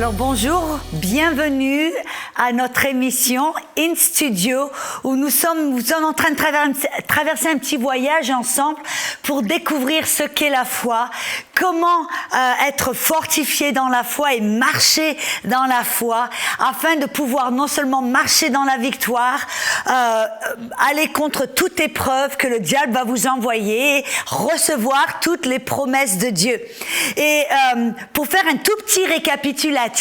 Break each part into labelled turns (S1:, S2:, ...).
S1: Alors bonjour, bienvenue à notre émission In Studio où nous sommes en train de traverser un petit voyage ensemble pour découvrir ce qu'est la foi, comment être fortifié dans la foi et marcher dans la foi afin de pouvoir non seulement marcher dans la victoire, aller contre toute épreuve que le diable va vous envoyer, recevoir toutes les promesses de Dieu. Et pour faire un tout petit récapitulatif,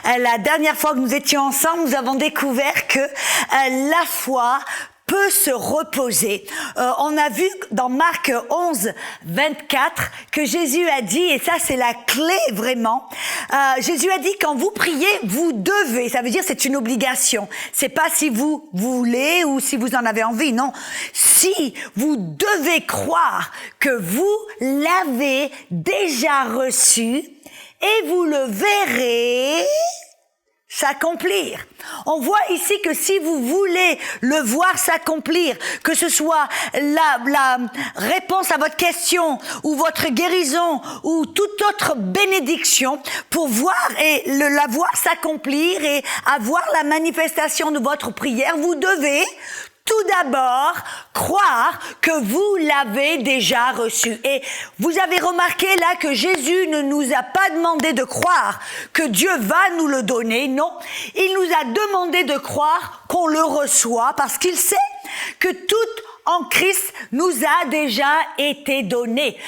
S1: la dernière fois que nous étions ensemble, nous avons découvert que la foi peut se reposer. On a vu dans Marc 11, 24 que Jésus a dit, et ça c'est la clé vraiment, Jésus a dit quand vous priez, vous devez, ça veut dire c'est une obligation. C'est pas si vous voulez ou si vous en avez envie, non. Si vous devez croire que vous l'avez déjà reçu et vous le verrez s'accomplir. On voit ici que si vous voulez le voir s'accomplir, que ce soit la réponse à votre question ou votre guérison ou toute autre bénédiction, pour voir et la voir s'accomplir et avoir la manifestation de votre prière, vous devez tout d'abord croire que vous l'avez déjà reçu. Et vous avez remarqué là que Jésus ne nous a pas demandé de croire que Dieu va nous le donner. Non, il nous a demandé de croire qu'on le reçoit parce qu'il sait que tout en Christ nous a déjà été donné.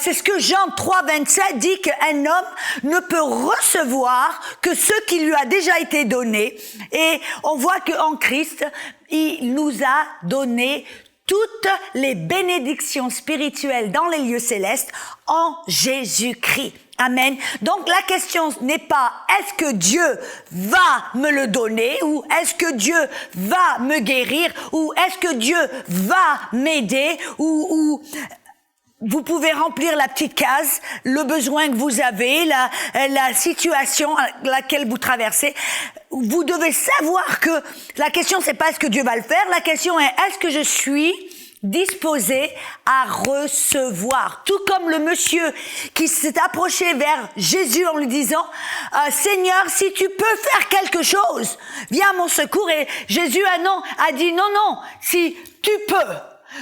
S1: C'est ce que Jean 3, 27 dit qu'un homme ne peut recevoir que ce qui lui a déjà été donné. Et on voit qu'en Christ, il nous a donné toutes les bénédictions spirituelles dans les lieux célestes en Jésus-Christ. Amen. Donc la question n'est pas est-ce que Dieu va me le donner ou est-ce que Dieu va me guérir ou est-ce que Dieu va m'aider ou vous pouvez remplir la petite case, le besoin que vous avez, la situation à laquelle vous traversez. Vous devez savoir que la question c'est pas est-ce que Dieu va le faire, la question est est-ce que je suis disposé à recevoir. Tout comme le monsieur qui s'est approché vers Jésus en lui disant Seigneur, si tu peux faire quelque chose, viens à mon secours. Et Jésus a dit non, si tu peux.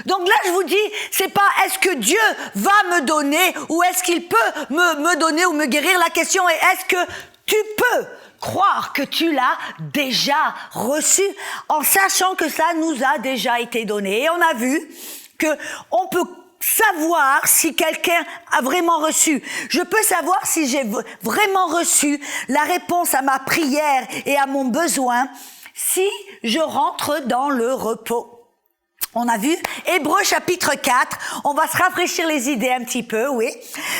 S1: Donc là, je vous dis, c'est pas est-ce que Dieu va me donner ou est-ce qu'il peut me donner ou me guérir. La question est est-ce que tu peux croire que tu l'as déjà reçu en sachant que ça nous a déjà été donné. Et on a vu que on peut savoir si quelqu'un a vraiment reçu. Je peux savoir si j'ai vraiment reçu la réponse à ma prière et à mon besoin si je rentre dans le repos. On a vu Hébreux chapitre 4, on va se rafraîchir les idées un petit peu, oui.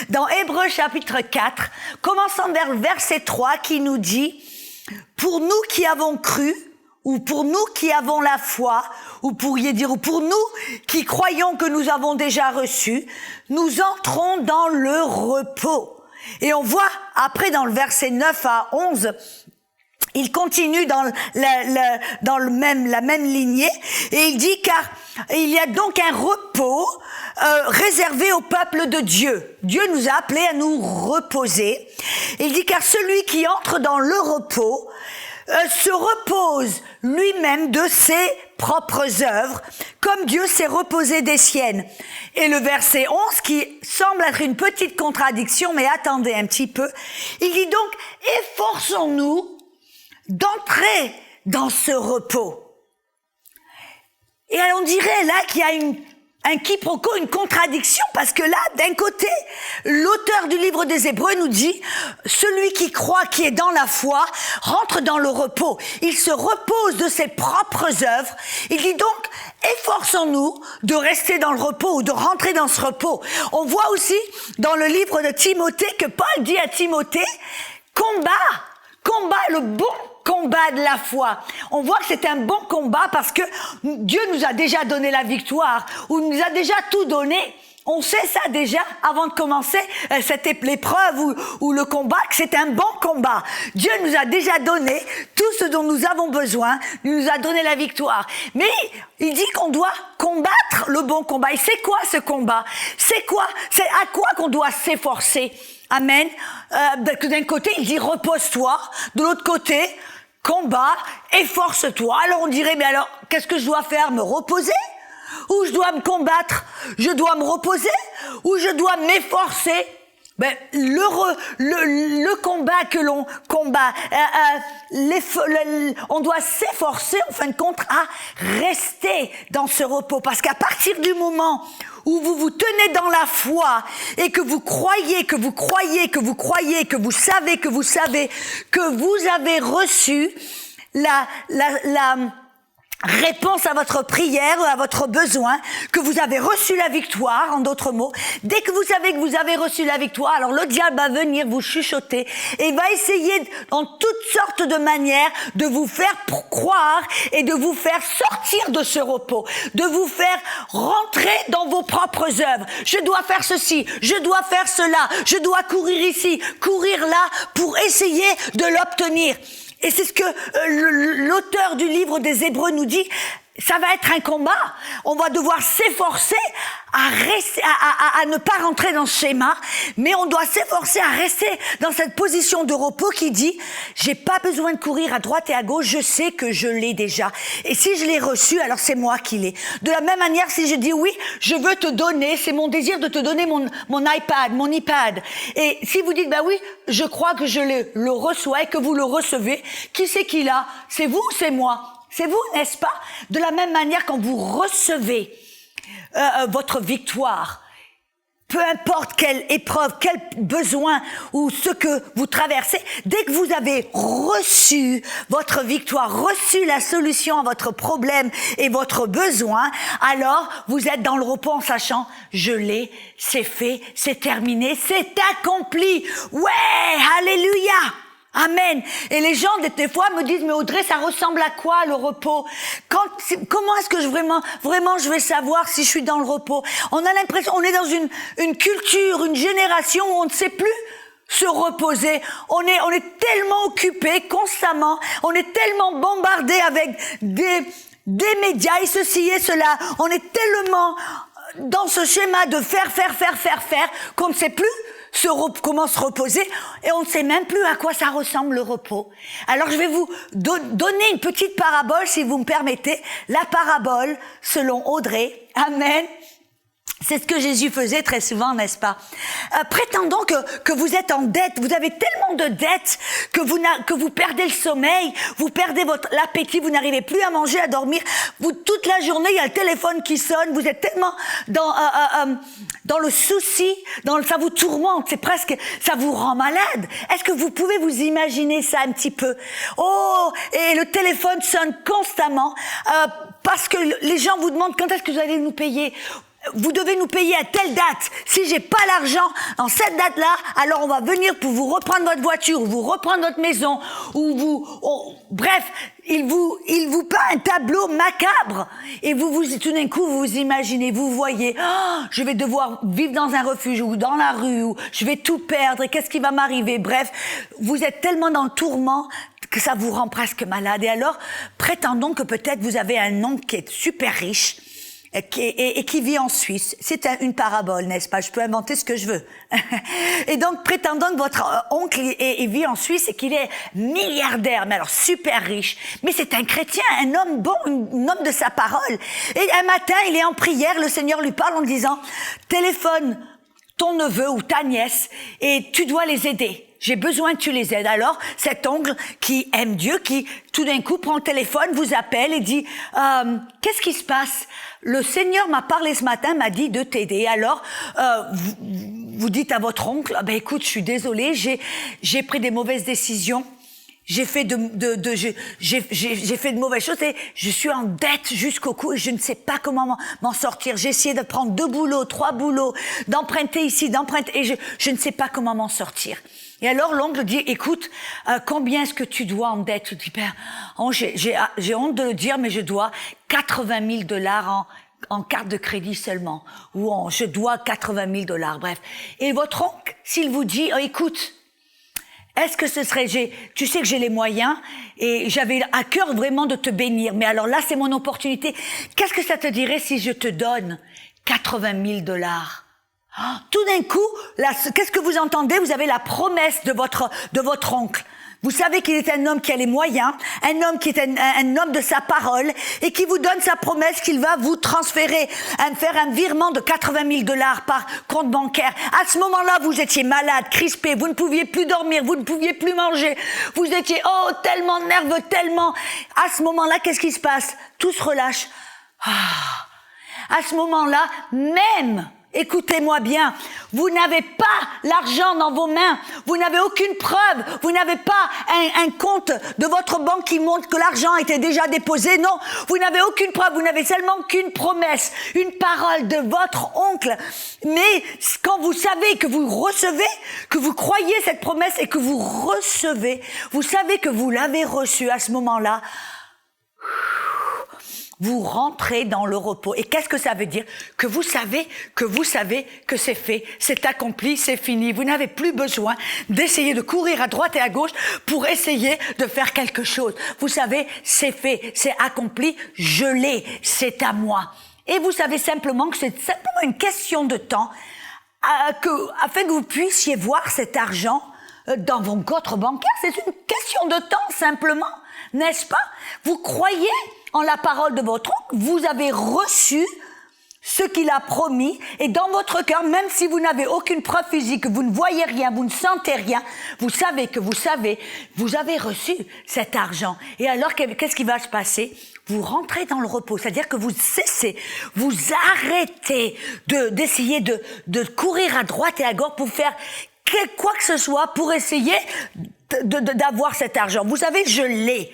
S1: Dans Hébreux chapitre 4, commençons vers le verset 3 qui nous dit « Pour nous qui avons cru » ou « Pour nous qui avons la foi » ou pourriez dire « ou pour nous qui croyons que nous avons déjà reçu », nous entrons dans le repos. Et on voit après dans le verset 9 à 11, il continue dans la même lignée et il dit car il y a donc un repos réservé au peuple de Dieu. Dieu nous a appelés à nous reposer. Il dit car celui qui entre dans le repos se repose lui-même de ses propres œuvres, comme Dieu s'est reposé des siennes. Et le verset 11, qui semble être une petite contradiction, mais attendez un petit peu, il dit donc efforçons-nous d'entrer dans ce repos. Et on dirait là qu'il y a un quiproquo, une contradiction, parce que là, d'un côté, l'auteur du livre des Hébreux nous dit « Celui qui croit, qui est dans la foi, rentre dans le repos. Il se repose de ses propres œuvres. » Il dit donc « Efforçons-nous de rester dans le repos ou de rentrer dans ce repos. » On voit aussi dans le livre de Timothée que Paul dit à Timothée « Combat le bon combat de la foi. » On voit que c'est un bon combat parce que Dieu nous a déjà donné la victoire ou nous a déjà tout donné. On sait ça déjà avant de commencer cette épreuve ou le combat, que c'est un bon combat. Dieu nous a déjà donné tout ce dont nous avons besoin. Il nous a donné la victoire. Mais il dit qu'on doit combattre le bon combat. Et c'est quoi ce combat? C'est à quoi qu'on doit s'efforcer? Amen. D'un côté, il dit repose-toi. De l'autre côté, combat, efforce-toi. Alors on dirait, mais alors, qu'est-ce que je dois faire? Me reposer? Ou je dois me combattre? Je dois me reposer? Ou je dois m'efforcer? Ben, le combat que l'on combat, on doit s'efforcer, en fin de compte, à rester dans ce repos. Parce qu'à partir du moment où vous vous tenez dans la foi et que vous croyez, que vous croyez, que vous croyez, que vous savez, que vous savez, que vous avez reçu la réponse à votre prière, à votre besoin, que vous avez reçu la victoire, en d'autres mots. Dès que vous savez que vous avez reçu la victoire, alors le diable va venir vous chuchoter et va essayer en toutes sortes de manières de vous faire croire et de vous faire sortir de ce repos, de vous faire rentrer dans vos propres œuvres. Je dois faire ceci, je dois faire cela, je dois courir ici, courir là pour essayer de l'obtenir. Et c'est ce que l'auteur du livre des Hébreux nous dit. Ça va être un combat. On va devoir s'efforcer à ne pas rentrer dans ce schéma, mais on doit s'efforcer à rester dans cette position de repos qui dit j'ai pas besoin de courir à droite et à gauche, je sais que je l'ai déjà. Et si je l'ai reçu, alors c'est moi qui l'ai. De la même manière, si je dis oui, je veux te donner, c'est mon désir de te donner mon iPad, mon iPad. Et si vous dites bah oui, je crois que je le reçois et que vous le recevez, qui c'est qui l'a? C'est vous ou c'est moi? C'est vous, n'est-ce pas? De la même manière, quand vous recevez votre victoire, peu importe quelle épreuve, quel besoin ou ce que vous traversez, dès que vous avez reçu votre victoire, reçu la solution à votre problème et votre besoin, alors vous êtes dans le repos en sachant, je l'ai, c'est fait, c'est terminé, c'est accompli. Ouais, alléluia! Amen. Et les gens, des fois, me disent, mais Audrey, ça ressemble à quoi, le repos? Comment est-ce que vraiment, je vais savoir si je suis dans le repos? On a l'impression, on est dans une culture, une génération où on ne sait plus se reposer. On est tellement occupé constamment. On est tellement bombardé avec des médias et ceci et cela. On est tellement dans ce schéma de faire, qu'on ne sait plus comment se reposer, et on ne sait même plus à quoi ça ressemble le repos. Alors je vais vous donner une petite parabole, si vous me permettez, la parabole selon Audrey. Amen. C'est ce que Jésus faisait très souvent, n'est-ce pas? Prétendons que vous êtes en dette, vous avez tellement de dettes que vous perdez le sommeil, vous perdez l'appétit, vous n'arrivez plus à manger, à dormir. Toute la journée, il y a le téléphone qui sonne, vous êtes tellement dans le souci, ça vous tourmente, c'est presque, ça vous rend malade. Est-ce que vous pouvez vous imaginer ça un petit peu? Oh, et le téléphone sonne constamment parce que les gens vous demandent quand est-ce que vous allez nous payer. Vous devez nous payer à telle date. Si j'ai pas l'argent dans cette date-là, alors on va venir pour vous reprendre votre voiture, ou vous reprendre votre maison, ou bref, il vous peint un tableau macabre. Et tout d'un coup, vous imaginez, vous voyez, je vais devoir vivre dans un refuge, ou dans la rue, ou je vais tout perdre, et qu'est-ce qui va m'arriver? Bref, vous êtes tellement dans le tourment que ça vous rend presque malade. Et alors, prétendons que peut-être vous avez un oncle qui est super riche, et qui vit en Suisse. C'est une parabole, n'est-ce pas? Je peux inventer ce que je veux. Et donc, prétendons que votre oncle vit en Suisse et qu'il est milliardaire, mais alors super riche. Mais c'est un chrétien, un homme bon, un homme de sa parole. Et un matin, il est en prière, le Seigneur lui parle en disant, téléphone ton neveu ou ta nièce et tu dois les aider. J'ai besoin que tu les aides. Alors, cet oncle qui aime Dieu, qui tout d'un coup prend le téléphone, vous appelle et dit qu'est-ce qui se passe? Le Seigneur m'a parlé ce matin, m'a dit de t'aider. Alors, vous dites à votre oncle, écoute, je suis désolée, j'ai pris des mauvaises décisions. J'ai fait j'ai fait de mauvaises choses et je suis en dette jusqu'au cou et je ne sais pas comment m'en sortir. J'ai essayé de prendre 2 boulots, 3 boulots, d'emprunter ici, et je ne sais pas comment m'en sortir. Et alors l'oncle dit, écoute, combien est-ce que tu dois en dette? Tu dis, j'ai honte de le dire, mais je dois 80 000 $ en carte de crédit seulement. Ou je dois 80 000 $, bref. Et votre oncle, s'il vous dit, écoute, est-ce que ce serait, tu sais que j'ai les moyens et j'avais à cœur vraiment de te bénir, mais alors là c'est mon opportunité. Qu'est-ce que ça te dirait si je te donne 80 000 $? Tout d'un coup, qu'est-ce que vous entendez? Vous avez la promesse de votre oncle. Vous savez qu'il est un homme qui a les moyens, un homme qui est un homme de sa parole et qui vous donne sa promesse qu'il va vous transférer, faire un virement de 80 000 $ par compte bancaire. À ce moment-là, vous étiez malade, crispé, vous ne pouviez plus dormir, vous ne pouviez plus manger, vous étiez tellement nerveux, tellement. À ce moment-là, qu'est-ce qui se passe? Tout se relâche. À ce moment-là, même. Écoutez-moi bien, vous n'avez pas l'argent dans vos mains, vous n'avez aucune preuve, vous n'avez pas un compte de votre banque qui montre que l'argent a été déjà déposé, non, vous n'avez aucune preuve, vous n'avez seulement qu'une promesse, une parole de votre oncle. Mais quand vous savez que vous recevez, que vous croyez cette promesse et que vous recevez, vous savez que vous l'avez reçue à ce moment-là, vous rentrez dans le repos. Et qu'est-ce que ça veut dire? Que vous savez que c'est fait, c'est accompli, c'est fini. Vous n'avez plus besoin d'essayer de courir à droite et à gauche pour essayer de faire quelque chose. Vous savez, c'est fait, c'est accompli, je l'ai, c'est à moi. Et vous savez simplement que c'est simplement une question de temps afin que vous puissiez voir cet argent dans votre bancaire. C'est une question de temps simplement, n'est-ce pas? Vous croyez en la parole de votre oncle, vous avez reçu ce qu'il a promis, et dans votre cœur, même si vous n'avez aucune preuve physique, vous ne voyez rien, vous ne sentez rien, vous savez que vous avez reçu cet argent. Et alors, qu'est-ce qui va se passer? Vous rentrez dans le repos, c'est-à-dire que vous cessez, vous arrêtez d'essayer de courir à droite et à gauche pour faire quoi que ce soit pour essayer d'avoir cet argent. Vous savez, je l'ai.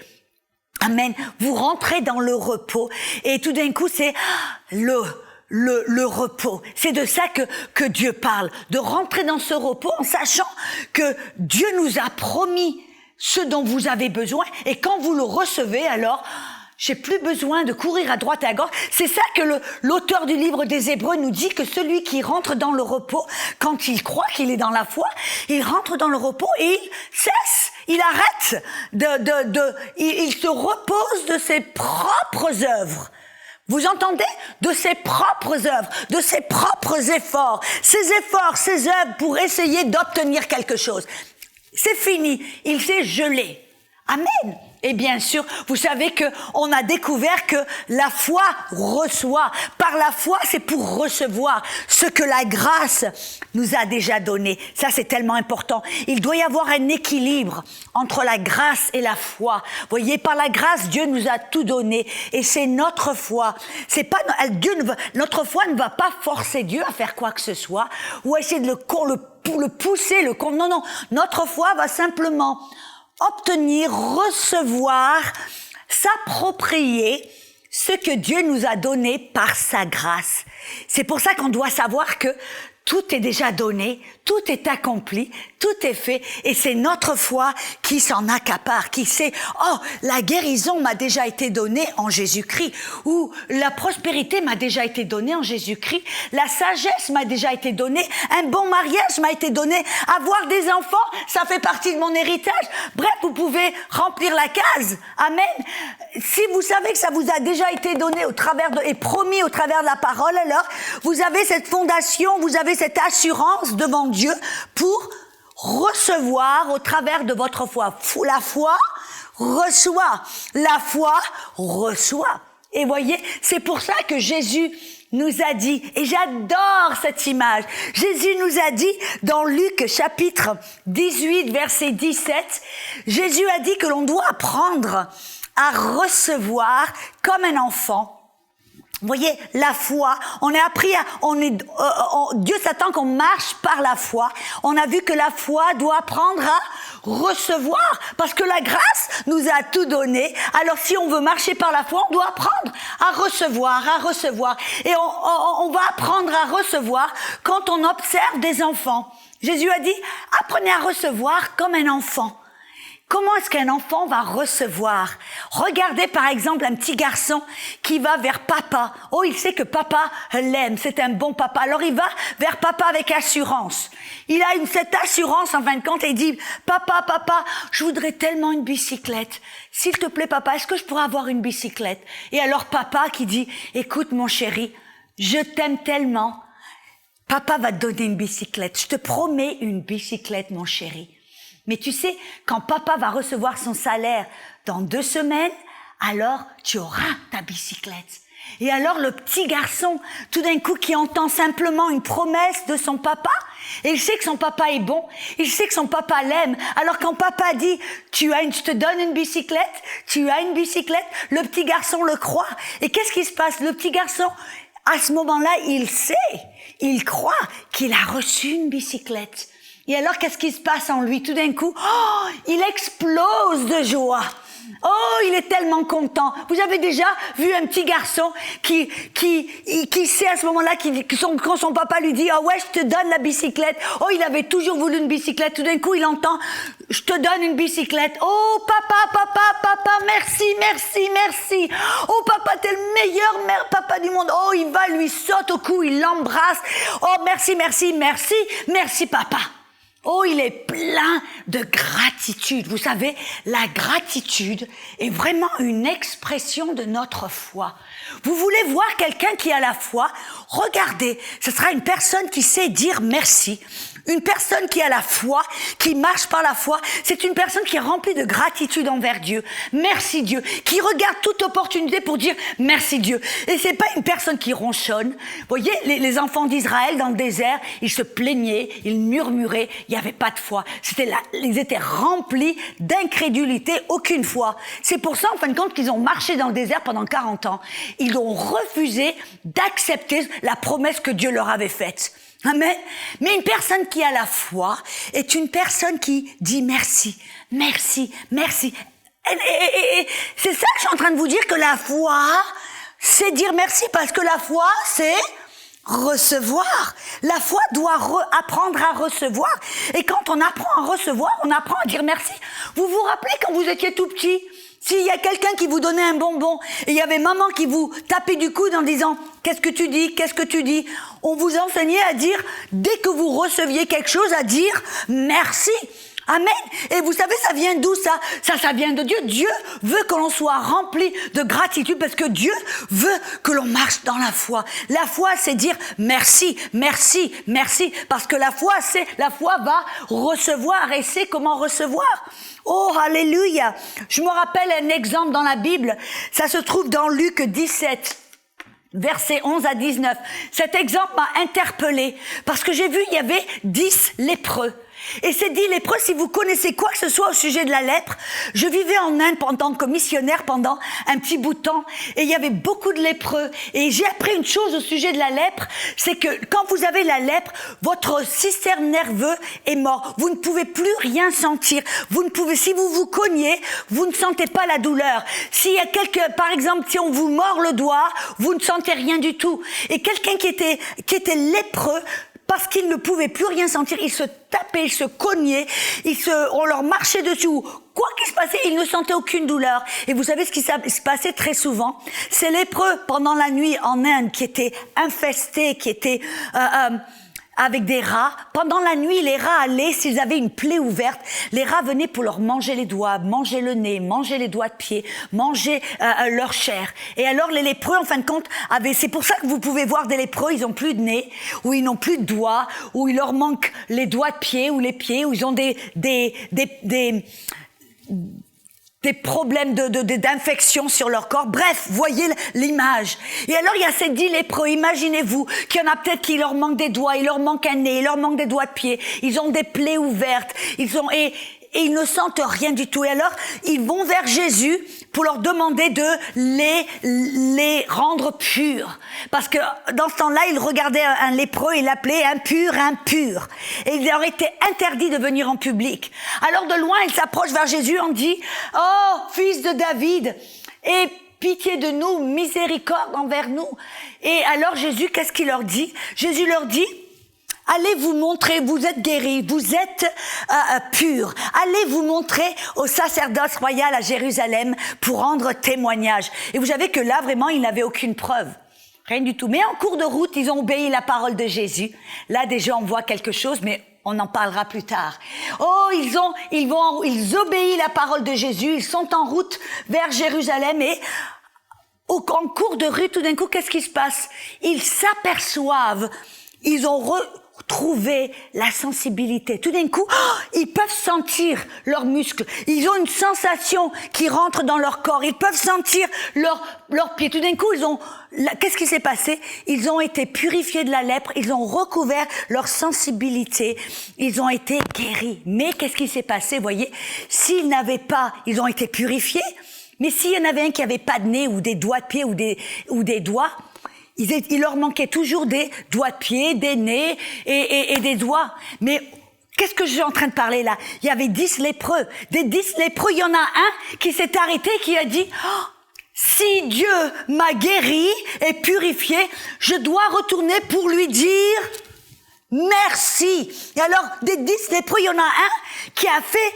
S1: Amen. Vous rentrez dans le repos et tout d'un coup, c'est le repos. C'est de ça que Dieu parle, de rentrer dans ce repos en sachant que Dieu nous a promis ce dont vous avez besoin et quand vous le recevez, alors j'ai plus besoin de courir à droite et à gauche. C'est ça que l'auteur du livre des Hébreux nous dit, que celui qui rentre dans le repos, quand il croit qu'il est dans la foi, il rentre dans le repos et il cesse, il arrête il se repose de ses propres œuvres. Vous entendez? De ses propres œuvres, de ses propres efforts, ses œuvres pour essayer d'obtenir quelque chose. C'est fini, il s'est gelé. Amen. Et bien sûr, vous savez que on a découvert que la foi reçoit. Par la foi, c'est pour recevoir ce que la grâce nous a déjà donné. Ça, c'est tellement important. Il doit y avoir un équilibre entre la grâce et la foi. Vous voyez, par la grâce, Dieu nous a tout donné. Et c'est notre foi. C'est pas, notre foi ne va pas forcer Dieu à faire quoi que ce soit ou essayer de le pousser, non. Notre foi va simplement obtenir, recevoir, s'approprier ce que Dieu nous a donné par sa grâce. C'est pour ça qu'on doit savoir que tout est déjà donné, tout est accompli, tout est fait, et c'est notre foi qui s'en accapare, qui sait, la guérison m'a déjà été donnée en Jésus-Christ, ou la prospérité m'a déjà été donnée en Jésus-Christ, la sagesse m'a déjà été donnée, un bon mariage m'a été donné, avoir des enfants, ça fait partie de mon héritage. Bref, vous pouvez remplir la case. Amen. Si vous savez que ça vous a déjà été donné et promis au travers de la parole, alors vous avez cette fondation, vous avez cette assurance devant Dieu pour recevoir au travers de votre foi. La foi reçoit. La foi reçoit. Et voyez, c'est pour ça que Jésus nous a dit, et j'adore cette image, Jésus nous a dit dans Luc chapitre 18 verset 17, Jésus a dit que l'on doit apprendre à recevoir comme un enfant. Vous voyez, la foi, on est appris Dieu s'attend qu'on marche par la foi. On a vu que la foi doit apprendre à recevoir, parce que la grâce nous a tout donné. Alors si on veut marcher par la foi, on doit apprendre à recevoir. Et on va apprendre à recevoir quand on observe des enfants. Jésus a dit, apprenez à recevoir comme un enfant. Comment est-ce qu'un enfant va recevoir? Regardez par exemple un petit garçon qui va vers papa. Il sait que papa l'aime, c'est un bon papa. Alors il va vers papa avec assurance. Il a cette assurance en fin de compte et il dit, papa, je voudrais tellement une bicyclette. S'il te plaît papa, est-ce que je pourrais avoir une bicyclette? Et alors papa qui dit, écoute mon chéri, je t'aime tellement. Papa va te donner une bicyclette. Je te promets une bicyclette, mon chéri. Mais tu sais, quand papa va recevoir son salaire dans 2 semaines, alors tu auras ta bicyclette. Et alors le petit garçon, tout d'un coup, qui entend simplement une promesse de son papa, et il sait que son papa est bon, il sait que son papa l'aime. Alors quand papa dit, je te donne une bicyclette, tu as une bicyclette, le petit garçon le croit. Et qu'est-ce qui se passe? Le petit garçon, à ce moment-là, il sait, il croit qu'il a reçu une bicyclette. Et alors, qu'est-ce qui se passe en lui? Tout d'un coup, il explose de joie. Oh, il est tellement content. Vous avez déjà vu un petit garçon qui sait à ce moment-là quand son papa lui dit, ouais, je te donne la bicyclette. Oh, il avait toujours voulu une bicyclette. Tout d'un coup, il entend, je te donne une bicyclette. Oh, papa, merci. Oh, papa, t'es le meilleur papa du monde. Oh, il va, lui saute au cou, il l'embrasse. Oh, merci, papa. Oh, il est plein de gratitude. Vous savez, la gratitude est vraiment une expression de notre foi. Vous voulez voir quelqu'un qui a la foi? Regardez, ce sera une personne qui sait dire merci. Une personne qui a la foi, qui marche par la foi, c'est une personne qui est remplie de gratitude envers Dieu. Merci Dieu. Qui regarde toute opportunité pour dire merci Dieu. Et c'est pas une personne qui ronchonne. Vous voyez, les enfants d'Israël dans le désert, ils se plaignaient, ils murmuraient, il n'y avait pas de foi. Ils étaient remplis d'incrédulité, aucune foi. C'est pour ça, en fin de compte, qu'ils ont marché dans le désert pendant 40 ans. Ils ont refusé d'accepter la promesse que Dieu leur avait faite. Amen. Mais une personne qui a la foi est une personne qui dit merci. Et c'est ça que je suis en train de vous dire, que la foi, c'est dire merci, parce que la foi, c'est recevoir. La foi doit apprendre à recevoir. Et quand on apprend à recevoir, on apprend à dire merci. Vous vous rappelez quand vous étiez tout petit? S'il y a quelqu'un qui vous donnait un bonbon et il y avait maman qui vous tapait du coude en disant « Qu'est-ce que tu dis ?» On vous enseignait à dire, dès que vous receviez quelque chose, à dire « Merci ». Amen. Et vous savez, ça vient d'où ça? Ça vient de Dieu. Dieu veut que l'on soit rempli de gratitude parce que Dieu veut que l'on marche dans la foi. La foi, c'est dire merci. Parce que la foi va recevoir et sait comment recevoir. Oh, alléluia. Je me rappelle un exemple dans la Bible. Ça se trouve dans Luc 17. Versets 11 à 19. Cet exemple m'a interpellée parce que j'ai vu, il y avait 10 lépreux. Et ces 10 lépreux, si vous connaissez quoi que ce soit au sujet de la lèpre, je vivais en Inde en tant que missionnaire pendant un petit bout de temps et il y avait beaucoup de lépreux. Et j'ai appris une chose au sujet de la lèpre, c'est que quand vous avez la lèpre, votre système nerveux est mort. Vous ne pouvez plus rien sentir. Si vous vous cognez, vous ne sentez pas la douleur. S'il y a par exemple, si on vous mord le doigt, vous ne sentez rien du tout. Et quelqu'un qui était lépreux, parce qu'ils ne pouvaient plus rien sentir, ils se tapaient, ils se cognaient, on leur marchait dessus. Quoi qu'il se passait, ils ne sentaient aucune douleur. Et vous savez ce qui se passait très souvent? Ces lépreux, pendant la nuit en Inde, qui étaient infestés, qui étaient avec des rats, pendant la nuit, les rats allaient, s'ils avaient une plaie ouverte, les rats venaient pour leur manger les doigts, manger le nez, manger les doigts de pied, manger leur chair. Et alors les lépreux, en fin de compte, c'est pour ça que vous pouvez voir des lépreux, ils ont plus de nez, ou ils n'ont plus de doigts, ou il leur manque les doigts de pied, ou les pieds, ou ils ont des problèmes d'infection sur leur corps. Bref, voyez l'image. Et alors, il y a ces 10 lépreux. Imaginez-vous qu'il y en a peut-être qui leur manquent des doigts, il leur manque un nez, il leur manque des doigts de pied. Ils ont des plaies ouvertes. Et ils ne sentent rien du tout. Et alors, ils vont vers Jésus pour leur demander de les rendre purs. Parce que dans ce temps-là, ils regardaient un lépreux, ils l'appelaient impur. Et il leur était interdit de venir en public. Alors de loin, ils s'approchent vers Jésus, on dit « Oh, fils de David, aie pitié de nous, miséricorde envers nous. » Et alors Jésus, qu'est-ce qu'il leur dit? Jésus leur dit: allez vous montrer, vous êtes guéris, vous êtes purs. Allez vous montrer au sacerdoce royal à Jérusalem pour rendre témoignage. Et vous savez que là, vraiment, ils n'avaient aucune preuve. Rien du tout. Mais en cours de route, ils ont obéi la parole de Jésus. Là, déjà, on voit quelque chose, mais on en parlera plus tard. Oh, ils obéissent la parole de Jésus. Ils sont en route vers Jérusalem et en cours de rue, tout d'un coup, qu'est-ce qui se passe? Ils s'aperçoivent ils ont retrouvé la sensibilité. Tout d'un coup, ils peuvent sentir leurs muscles. Ils ont une sensation qui rentre dans leur corps. Ils peuvent sentir leurs pieds. Tout d'un coup, qu'est-ce qui s'est passé? Ils ont été purifiés de la lèpre. Ils ont recouvert leur sensibilité. Ils ont été guéris. Mais qu'est-ce qui s'est passé? Vous voyez, s'ils n'avaient pas, ils ont été purifiés. Mais s'il y en avait un qui avait pas de nez ou des doigts de pied ou des doigts, il leur manquait toujours des doigts de pied, des nez et des doigts. Mais qu'est-ce que je suis en train de parler là? Il y avait 10 lépreux. Des 10 lépreux, il y en a un qui s'est arrêté, qui a dit si Dieu m'a guéri et purifié, je dois retourner pour lui dire merci. Et alors, des 10 lépreux, il y en a un qui a fait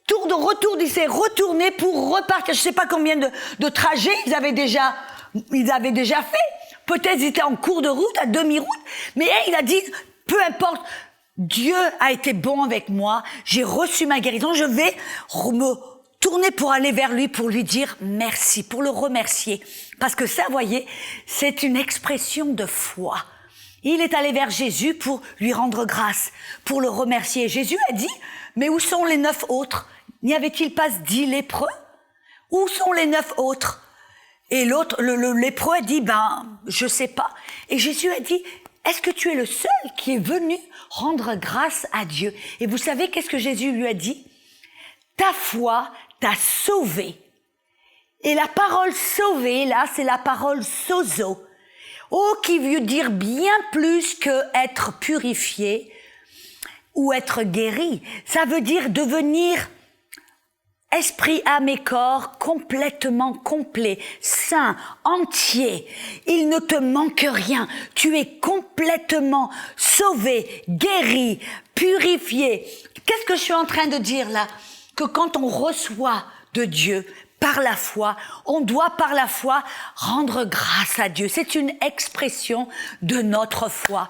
S1: tour de retour, il s'est retourné pour repartir. Je sais pas combien de trajets ils avaient déjà fait. Peut-être ils étaient en cours de route, à demi-route, mais il a dit, peu importe, Dieu a été bon avec moi, j'ai reçu ma guérison, je vais me tourner pour aller vers lui, pour lui dire merci, pour le remercier. Parce que ça, vous voyez, c'est une expression de foi. Il est allé vers Jésus pour lui rendre grâce, pour le remercier. Jésus a dit, mais où sont les 9 autres? N'y avait-il pas 10 lépreux? Où sont les 9 autres? Et l'autre, le lépreux a dit, je sais pas. Et Jésus a dit, est-ce que tu es le seul qui est venu rendre grâce à Dieu? Et vous savez qu'est-ce que Jésus lui a dit? Ta foi t'a sauvé. Et la parole sauvé, là, c'est la parole sozo. Oh, qui veut dire bien plus que être purifié ou être guéri. Ça veut dire devenir esprit, âme et corps complètement complet, sain, entier. Il ne te manque rien. Tu es complètement sauvé, guéri, purifié. Qu'est-ce que je suis en train de dire là? Que quand on reçoit de Dieu par la foi, on doit par la foi rendre grâce à Dieu. C'est une expression de notre foi.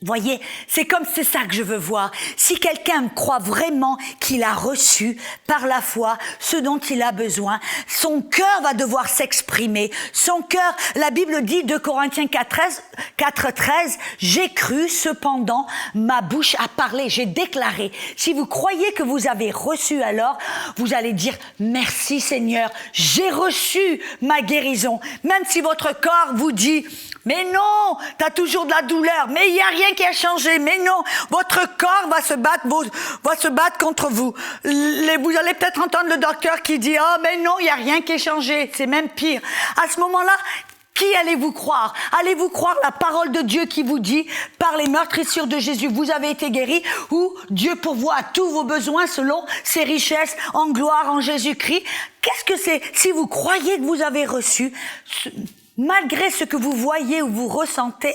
S1: Voyez, c'est ça que je veux voir. Si quelqu'un croit vraiment qu'il a reçu par la foi ce dont il a besoin, son cœur va devoir s'exprimer. Son cœur, la Bible dit, 2 Corinthiens 4:13, j'ai cru, cependant, ma bouche a parlé, j'ai déclaré. Si vous croyez que vous avez reçu, alors, vous allez dire, merci Seigneur, j'ai reçu ma guérison. Même si votre corps vous dit, mais non, t'as toujours de la douleur, mais il n'y a rien qui a changé, mais non, votre corps va se battre contre vous. Vous allez peut-être entendre le docteur qui dit, mais non, il n'y a rien qui a changé, c'est même pire. À ce moment-là, qui allez-vous croire? Allez-vous croire la parole de Dieu qui vous dit, par les meurtrissures de Jésus, vous avez été guéris, ou Dieu pourvoit à tous vos besoins selon ses richesses en gloire en Jésus-Christ? Qu'est-ce que c'est? Si vous croyez que vous avez reçu, malgré ce que vous voyez ou vous ressentez,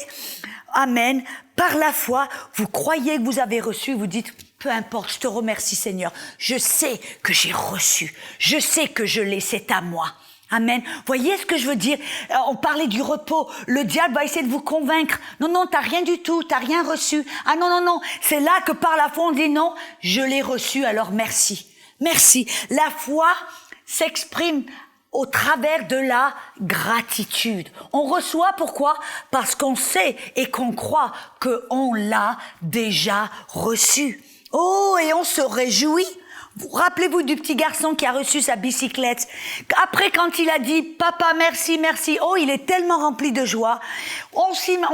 S1: amen, par la foi, vous croyez que vous avez reçu, vous dites, peu importe, je te remercie Seigneur, je sais que j'ai reçu, je sais que je l'ai, c'est à moi. Amen. Voyez ce que je veux dire? On parlait du repos. Le diable va essayer de vous convaincre. Non, t'as rien du tout, t'as rien reçu. Ah non. C'est là que par la foi on dit non, je l'ai reçu, alors merci. Merci. La foi s'exprime au travers de la gratitude. On reçoit pourquoi? Parce qu'on sait et qu'on croit qu'on l'a déjà reçu. Oh, et on se réjouit. Rappelez-vous du petit garçon qui a reçu sa bicyclette. Après, quand il a dit « Papa, merci, merci », oh, il est tellement rempli de joie. On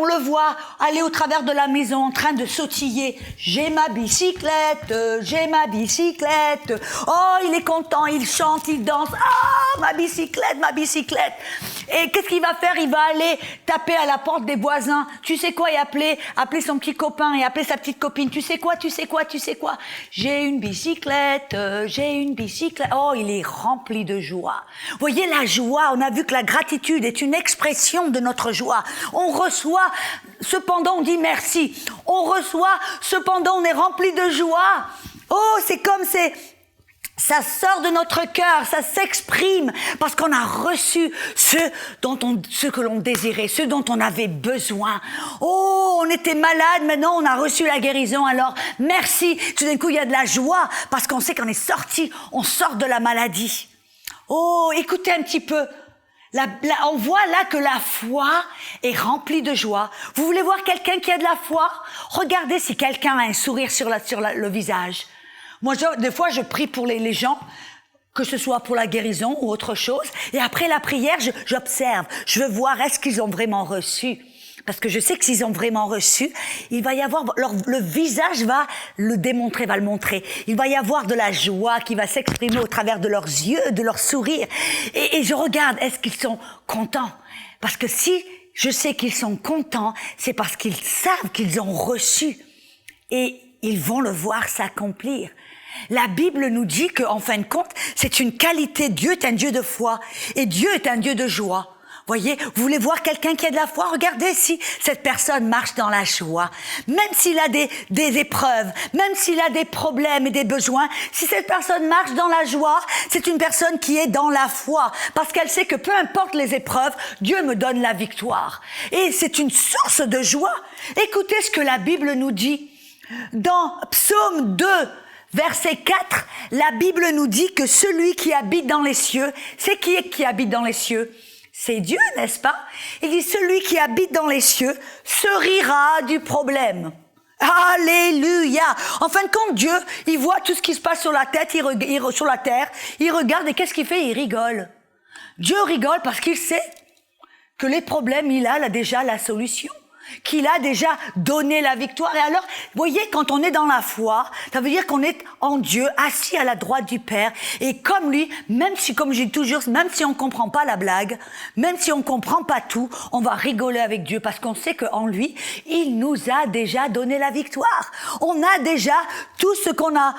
S1: le voit aller au travers de la maison en train de sautiller. « J'ai ma bicyclette, j'ai ma bicyclette ». Oh, il est content, il chante, il danse. « Ah, ma bicyclette, ma bicyclette ». Et qu'est-ce qu'il va faire? Il va aller taper à la porte des voisins. Tu sais quoi? Et appeler son petit copain et appeler sa petite copine. Tu sais quoi? J'ai une bicyclette, j'ai une bicyclette. Oh, il est rempli de joie. Voyez la joie. On a vu que la gratitude est une expression de notre joie. On reçoit, cependant on dit merci. On reçoit, cependant on est rempli de joie. Oh, ça sort de notre cœur, ça s'exprime parce qu'on a reçu ce que l'on désirait, ce dont on avait besoin. Oh, on était malade, maintenant on a reçu la guérison, alors merci. Tout d'un coup, il y a de la joie parce qu'on sait qu'on est sorti, on sort de la maladie. Oh, écoutez un petit peu. On voit là que la foi est remplie de joie. Vous voulez voir quelqu'un qui a de la foi? Regardez si quelqu'un a un sourire sur le visage. Moi, des fois, je prie pour les gens, que ce soit pour la guérison ou autre chose. Et après la prière, j'observe. Je veux voir est-ce qu'ils ont vraiment reçu. Parce que je sais que s'ils ont vraiment reçu, il va y avoir, le visage va le démontrer, va le montrer. Il va y avoir de la joie qui va s'exprimer au travers de leurs yeux, de leur sourire. Et je regarde, est-ce qu'ils sont contents? Parce que si je sais qu'ils sont contents, c'est parce qu'ils savent qu'ils ont reçu. Et ils vont le voir s'accomplir. La Bible nous dit qu'en fin de compte, c'est une qualité. Dieu est un Dieu de foi et Dieu est un Dieu de joie. Voyez, vous voulez voir quelqu'un qui a de la foi? Regardez si cette personne marche dans la joie. Même s'il a des épreuves, même s'il a des problèmes et des besoins, si cette personne marche dans la joie, c'est une personne qui est dans la foi. Parce qu'elle sait que peu importe les épreuves, Dieu me donne la victoire. Et c'est une source de joie. Écoutez ce que la Bible nous dit. Dans Psaume 2, verset 4, la Bible nous dit que celui qui habite dans les cieux, c'est qui habite dans les cieux? C'est Dieu, n'est-ce pas? Il dit, celui qui habite dans les cieux se rira du problème. Alléluia! En fin de compte, Dieu, il voit tout ce qui se passe sur la tête, sur la terre, il regarde et qu'est-ce qu'il fait? Il rigole. Dieu rigole parce qu'il sait que les problèmes, il a déjà la solution. Qu'il a déjà donné la victoire. Et alors, vous voyez, quand on est dans la foi, ça veut dire qu'on est en Dieu, assis à la droite du Père. Et comme lui, même si, comme je dis toujours, même si on comprend pas la blague, même si on comprend pas tout, on va rigoler avec Dieu parce qu'on sait qu'en lui, il nous a déjà donné la victoire. On a déjà tout ce qu'on a.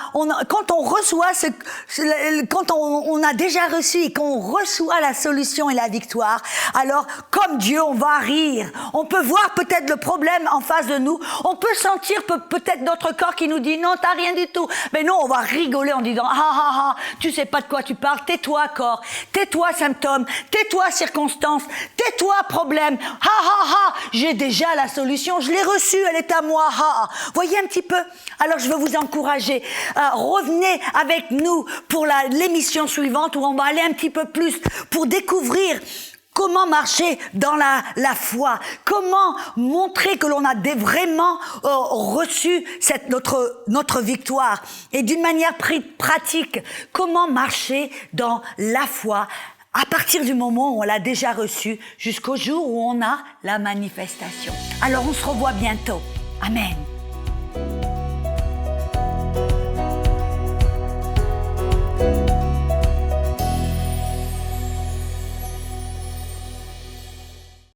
S1: Quand on reçoit quand on a déjà reçu et qu'on reçoit la solution et la victoire, alors, comme Dieu, on va rire. On peut voir peut-être le problème en face de nous. On peut sentir peut-être notre corps qui nous dit non, t'as rien du tout. Mais non, on va rigoler en disant tu sais pas de quoi tu parles. Tais-toi corps, tais-toi symptômes, tais-toi circonstances, tais-toi problème. J'ai déjà la solution, je l'ai reçue, elle est à moi. Voyez un petit peu. Alors je veux vous encourager. Revenez avec nous pour l'émission suivante où on va aller un petit peu plus pour découvrir comment marcher dans la foi? Comment montrer que l'on a vraiment reçu notre victoire? Et d'une manière pratique, comment marcher dans la foi à partir du moment où on l'a déjà reçu jusqu'au jour où on a la manifestation? Alors on se revoit bientôt. Amen.